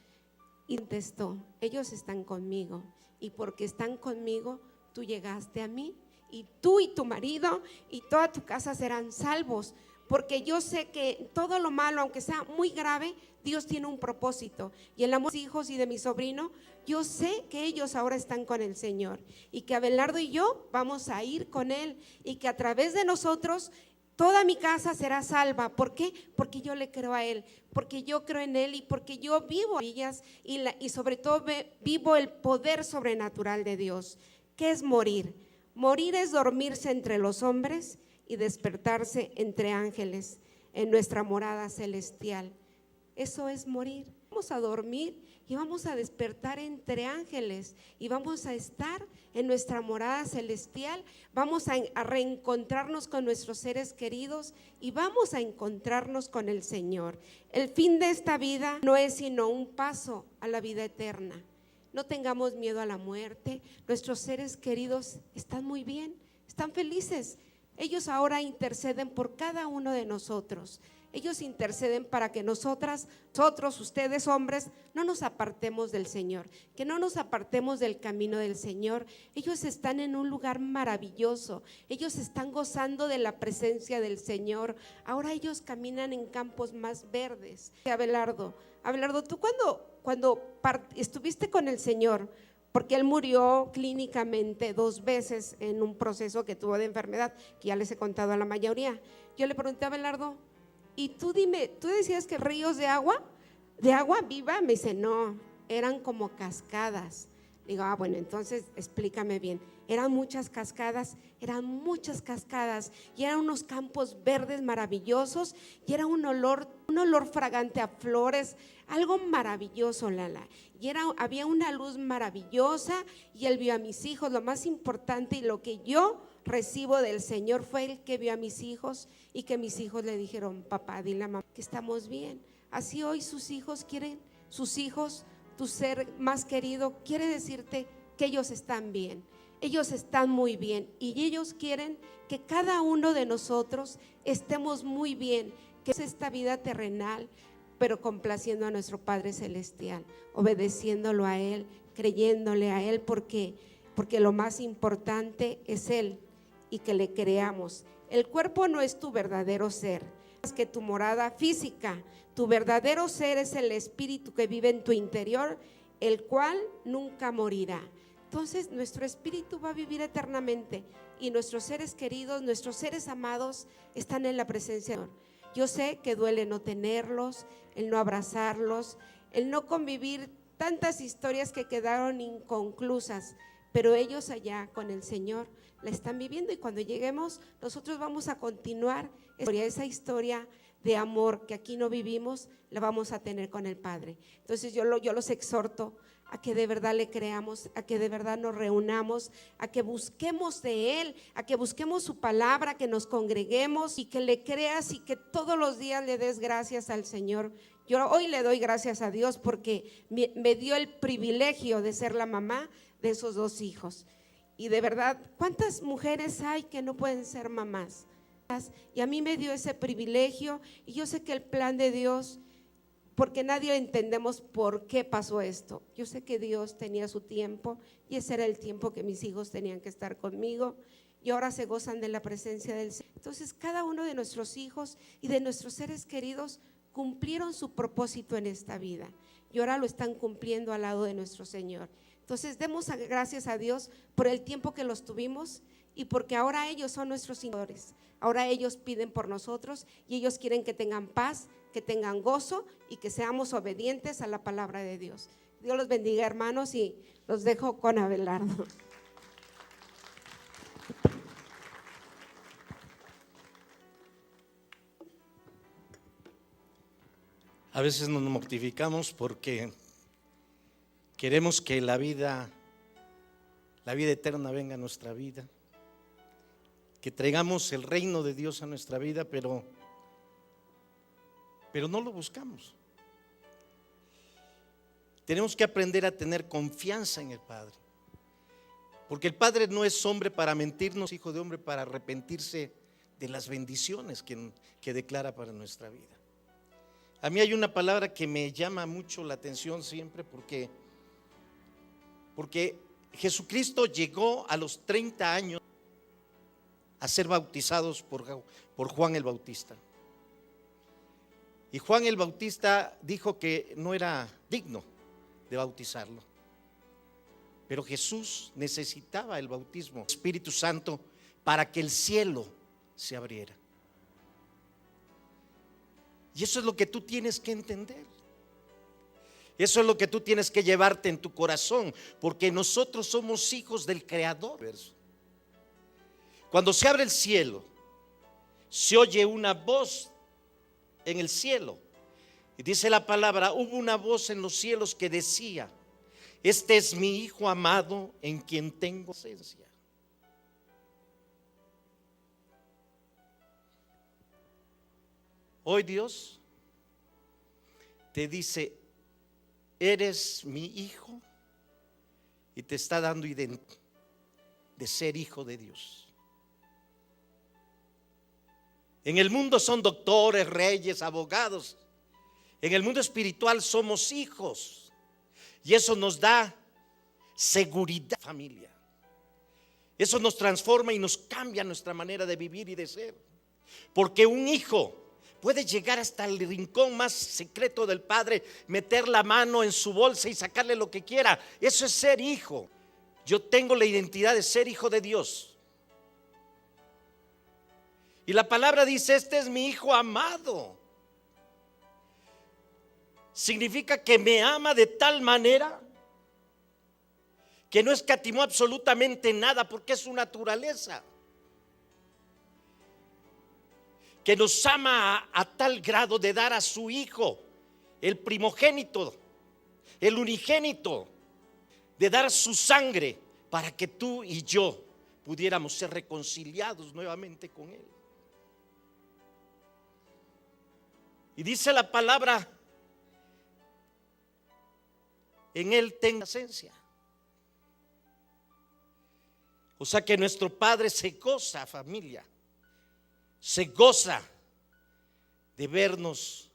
Y contestó: ellos están conmigo, y porque están conmigo, tú llegaste a mí, y tú y tu marido y toda tu casa serán salvos, porque yo sé que todo lo malo, aunque sea muy grave, Dios tiene un propósito. Y el amor de mis hijos y de mi sobrino, yo sé que ellos ahora están con el Señor, y que Abelardo y yo vamos a ir con Él, y que a través de nosotros toda mi casa será salva. ¿Por qué? Porque yo le creo a Él, porque yo creo en Él, y porque yo vivo ellas y sobre todo vivo el poder sobrenatural de Dios. ¿Qué es morir? Morir es dormirse entre los hombres y despertarse entre ángeles en nuestra morada celestial. Eso es morir. Vamos a dormir y vamos a despertar entre ángeles y vamos a estar en nuestra morada celestial. Vamos a reencontrarnos con nuestros seres queridos y vamos a encontrarnos con el Señor. El fin de esta vida no es sino un paso a la vida eterna. No tengamos miedo a la muerte. Nuestros seres queridos están muy bien, están felices. Ellos ahora interceden por cada uno de nosotros. Ellos interceden para que nosotros, ustedes hombres, no nos apartemos del Señor, que no nos apartemos del camino del Señor. Ellos están en un lugar maravilloso, ellos están gozando de la presencia del Señor. Ahora ellos caminan en campos más verdes. Abelardo, tú cuando estuviste con el Señor, porque él murió clínicamente 2 veces en un proceso que tuvo de enfermedad, que ya les he contado a la mayoría. Yo le pregunté a Abelardo: y tú dime, ¿tú decías que ríos de agua viva? Me dice, no, eran como cascadas. Digo, bueno, entonces explícame bien. Eran muchas cascadas y eran unos campos verdes maravillosos y era un olor fragante a flores, algo maravilloso, Lala. Y había una luz maravillosa y él vio a mis hijos. Lo más importante y lo que yo recibo del Señor fue el que vio a mis hijos y que mis hijos le dijeron, papá, dile a mamá que estamos bien. Así hoy sus hijos, tu ser más querido, quiere decirte que ellos están bien. Ellos están muy bien y ellos quieren que cada uno de nosotros estemos muy bien, que es esta vida terrenal, pero complaciendo a nuestro Padre Celestial, obedeciéndolo a Él, creyéndole a Él, porque lo más importante es Él y que le creamos. El cuerpo no es tu verdadero ser, es que tu morada física. Tu verdadero ser es el espíritu que vive en tu interior, el cual nunca morirá. Entonces nuestro espíritu va a vivir eternamente y nuestros seres queridos, nuestros seres amados están en la presencia de Dios. Yo sé que duele no tenerlos, el no abrazarlos, el no convivir tantas historias que quedaron inconclusas, pero ellos allá con el Señor la están viviendo y cuando lleguemos nosotros vamos a continuar esa historia de amor que aquí no vivimos, la vamos a tener con el Padre. Entonces yo los exhorto a que de verdad le creamos, a que de verdad nos reunamos, a que busquemos de Él, a que busquemos su palabra, que nos congreguemos y que le creas y que todos los días le des gracias al Señor. Yo hoy le doy gracias a Dios porque me dio el privilegio de ser la mamá de esos 2 hijos. Y de verdad, ¿cuántas mujeres hay que no pueden ser mamás? Y a mí me dio ese privilegio y yo sé que el plan de Dios, porque nadie entendemos por qué pasó esto. Yo sé que Dios tenía su tiempo y ese era el tiempo que mis hijos tenían que estar conmigo y ahora se gozan de la presencia del Señor. Entonces cada uno de nuestros hijos y de nuestros seres queridos cumplieron su propósito en esta vida y ahora lo están cumpliendo al lado de nuestro Señor. Entonces demos gracias a Dios por el tiempo que los tuvimos y porque ahora ellos son nuestros señores. Ahora ellos piden por nosotros y ellos quieren que tengan paz, que tengan gozo y que seamos obedientes a la palabra de Dios. Dios los bendiga, hermanos, y los dejo con Abelardo. A veces nos mortificamos porque queremos que la vida eterna venga a nuestra vida, que traigamos el reino de Dios a nuestra vida, pero no lo buscamos. Tenemos que aprender a tener confianza en el Padre, porque el Padre no es hombre para mentirnos, hijo de hombre para arrepentirse de las bendiciones que declara para nuestra vida. A mí hay una palabra que me llama mucho la atención siempre, porque Jesucristo llegó a los 30 años a ser bautizados por Juan el Bautista. Y Juan el Bautista dijo que no era digno de bautizarlo. Pero Jesús necesitaba el bautismo del Espíritu Santo para que el cielo se abriera. Y eso es lo que tú tienes que entender. Eso es lo que tú tienes que llevarte en tu corazón, porque nosotros somos hijos del Creador. Cuando se abre el cielo, se oye una voz en el cielo. Y dice la palabra, hubo una voz en los cielos que decía: este es mi Hijo amado en quien tengo esencia. Hoy Dios te dice: eres mi hijo, y te está dando identidad de ser hijo de Dios. En el mundo son doctores, reyes, abogados. En el mundo espiritual somos hijos, y eso nos da seguridad, familia. Eso nos transforma y nos cambia nuestra manera de vivir y de ser, porque un hijo puede llegar hasta el rincón más secreto del Padre, meter la mano en su bolsa y sacarle lo que quiera. Eso es ser hijo. Yo tengo la identidad de ser hijo de Dios. Y la palabra dice: este es mi Hijo amado significa que me ama de tal manera que no escatimó absolutamente nada, porque es su naturaleza. Que nos ama a tal grado de dar a su Hijo, el primogénito, el unigénito, de dar su sangre para que tú y yo pudiéramos ser reconciliados nuevamente con Él. Y dice la palabra, en Él tenga esencia. O sea que nuestro Padre se goza, familia, se goza de vernos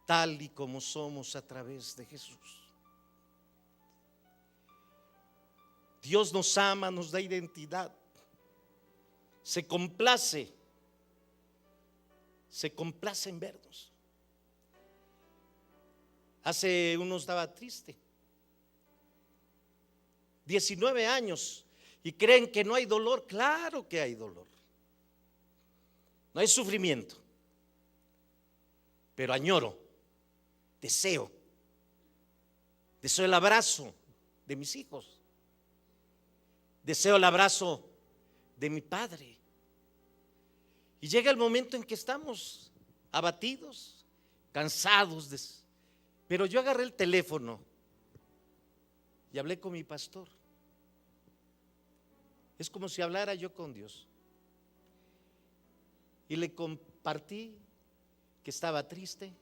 tal y como somos a través de Jesús. Dios nos ama, nos da identidad, se complace en vernos. Hace unos estaba triste, 19 años, y creen que no hay dolor. Claro que hay dolor, no hay sufrimiento, pero añoro, deseo el abrazo de mis hijos, deseo el abrazo de mi padre. Y llega el momento en que estamos abatidos, cansados, pero yo agarré el teléfono y hablé con mi pastor. Es como si hablara yo con Dios. Y le compartí que estaba triste.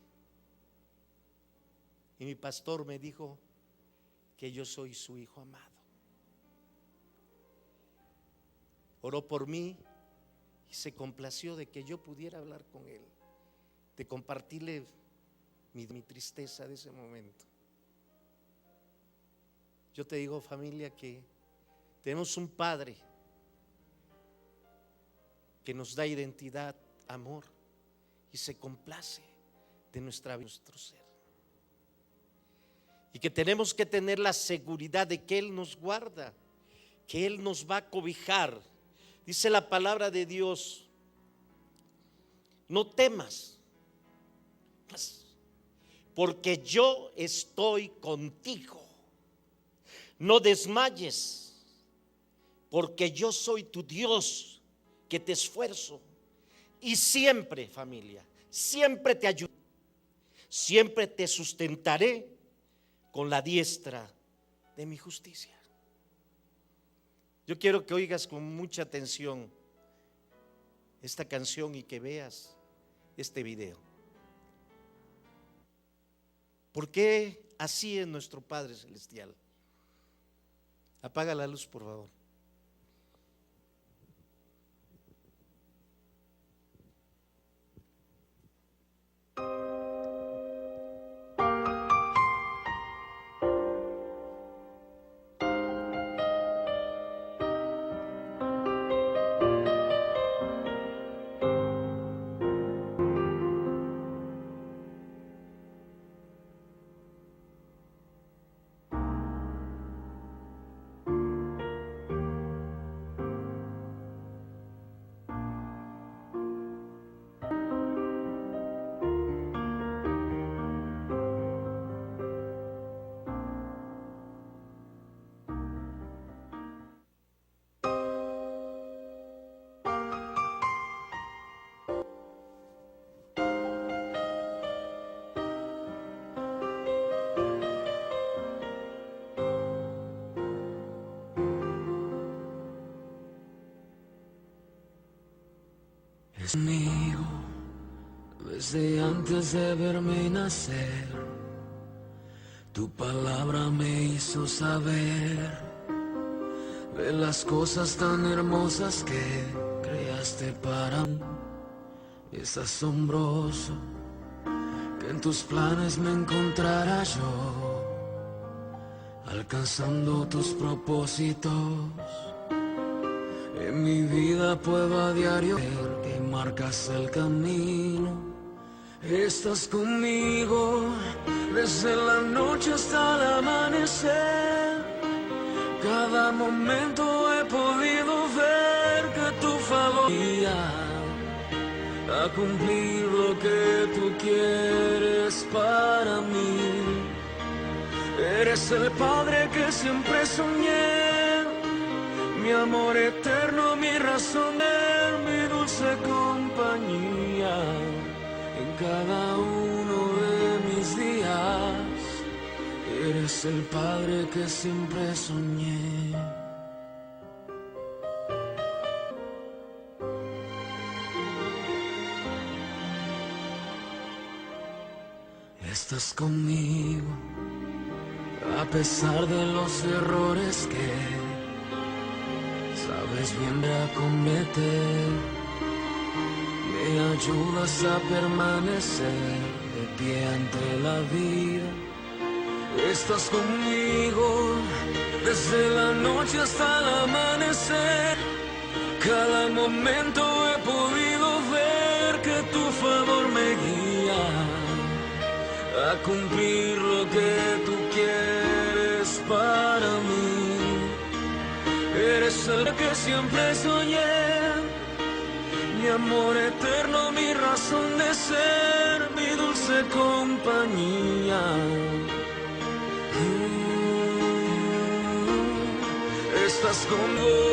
Y mi pastor me dijo que yo soy su hijo amado. Oró por mí y se complació de que yo pudiera hablar con él, de compartirle mi tristeza de ese momento. Yo te digo, familia, que tenemos un Padre que nos da identidad, amor, y se complace de nuestro ser. Y que tenemos que tener la seguridad de que Él nos guarda, que Él nos va a cobijar. Dice la palabra de Dios, no temas, porque yo estoy contigo. No desmayes, porque yo soy tu Dios, que te esfuerzo. Y siempre, familia, siempre te ayudaré, siempre te sustentaré con la diestra de mi justicia. Yo quiero que oigas con mucha atención esta canción y que veas este video. ¿Por qué así es nuestro Padre Celestial? Apaga la luz, por favor. Es mío desde antes de verme nacer. Tu palabra me hizo saber de las cosas tan hermosas que creaste para mí. Es asombroso que en tus planes me encontrara yo, alcanzando tus propósitos. En mi vida puedo a diario ver que marcas el camino. Estás conmigo desde la noche hasta el amanecer. Cada momento he podido ver que tu favor a cumplir lo que tú quieres para mí. Eres el Padre que siempre soñé, mi amor eterno, mi razón de ser, mi dulce compañía en cada uno de mis días. Eres el Padre que siempre soñé. Estás conmigo a pesar de los errores que sabes bien a cometer. Me ayudas a permanecer de pie ante la vida. Estás conmigo desde la noche hasta el amanecer. Cada momento he podido ver que tu favor me guía a cumplir lo que tú quieres para mí. Eres el que siempre soñé, mi amor eterno, mi razón de ser, mi dulce compañía. Estás conmigo